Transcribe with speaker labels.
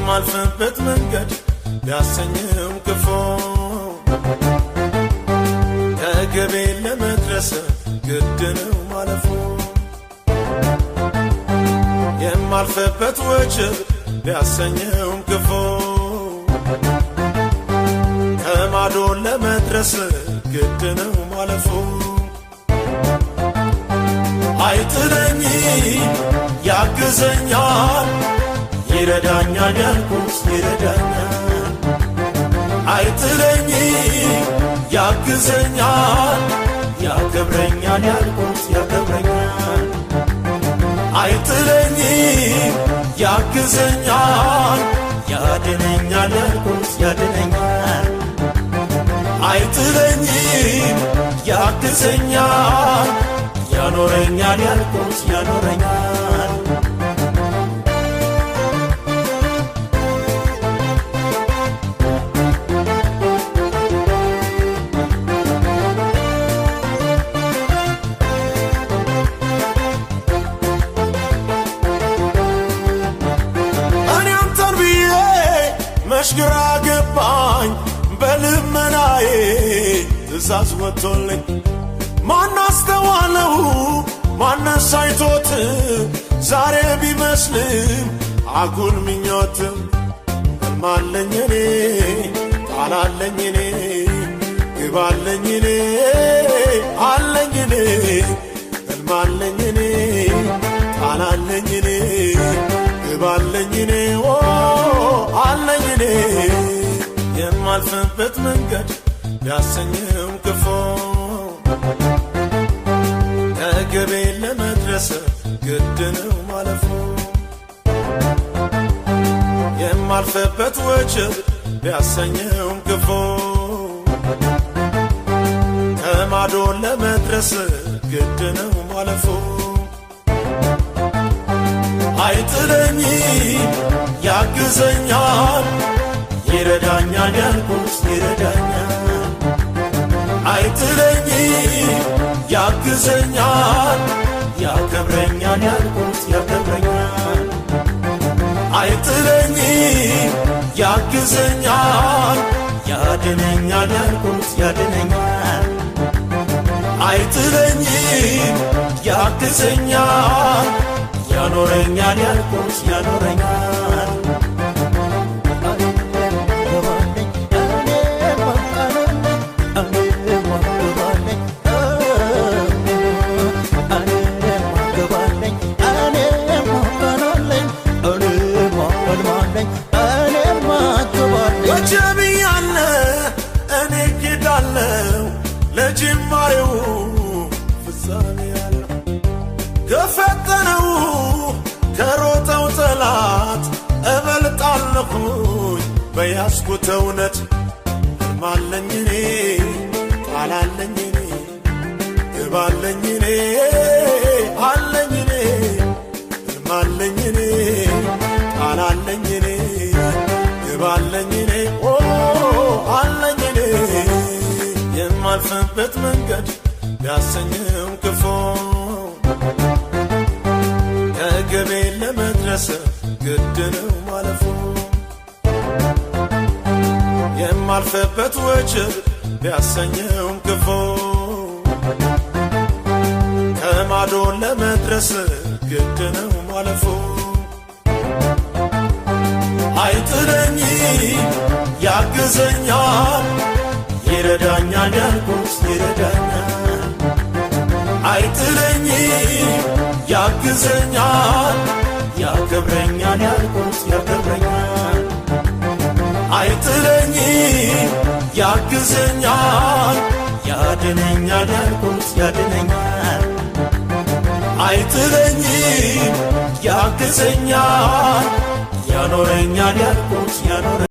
Speaker 1: የማልፍበት መንገድ ቢያሰኝም ክፉ ከግቤ ለመድረስ ግድ ነው ማለፉ የማልፍበት ወጀብ ቢያሰኝም ክፉ ከማዶ ለመድረስ ግድ ነው ማለፉ አይጥለኝ ያግዘኛል ይረዳኛል ያልኩት ይረዳኛል አይጥለኝ ያግዘኛል ያከብረኛል ያልኩት ያከብረኛል አይጥለኝ ያግዘኛል ያድነኛል ያልኩት ያድነኛል አይጥለኝ ያግዘኛል ያኖረኛል ያልኩት ያኖረኛል እኔ አንተን ብዬ መሽግራ ገባኝ በልመናዬ ትእዛዝ ወጥቶልኝ ማናስተዋለው ማነስ አይቶት ዛሬ ቢመስልም አጉል ምኞት ሕልማለኝ እኔ ቃላለኝ እኔ ግባለኝ እኔ አለኝ እኔ ሕልማለኝ እኔ ቃላለኝ እኔ ግባለኝ እኔ አለኝ እኔ የማልፍበት መንገድ ቢያሰኝም ክፉ ከግቤ ለመድረስ ግድ ነው ማለፉ የማልፍበት ወጀብ ቢያሰኝም ክፉ ከማዶ ለመድረስ ግድ ነው ማለፉ አይጥለኝ ያግዘኛል ይረዳኛል ያልኩት ይረዳኛል አይጥለኝ ያግዘኛል ያከብረኛል ያልኩት ያከብረኛል አይጥለኝ ያግዘኛል ያድነኛል ያልኩት ያድነኛል አይጥለኝ ያግዘኛል ያኖረኛል ያልኩት ያኖረኛል ወጀብ ያለ እኔ ጌዳለው ለጅማሬው ፍጻሜ ያለው ከፈተነው ከሮጠው ጠላት እበልጣለሁኝ በያዝኩት እውነት ሕልማለኝ እኔ ቃላለኝ እኔ ግባለኝ እኔ አለኝ እኔ ሕልማለኝ እኔ ቃላለኝ እኔ ግባለኝ እኔ አለኝ እኔ የማልፍበት መንገድ ቢያሰኝም ክፉ ከግቤ ለመድረስ ግድ ነው ማለፉ የማልፍበት ወጀብ ቢያሰኝም ክፉ ከማዶ ለመድረስ ግድ ነው ማለፉ አይጥለኝ ያግዘኛል ይረዳኛል ያልኩት ይረዳኛል አይጥለኝ ያግዘኛል ያከብረኛል ያልኩት ያከብረኛል አይጥለኝ ያግዘኛል ያድነኛል ያልኩት ያድነኛል አይጥለኝ ያግዘኛል ያኖረኛል ያልኩት ያኖረ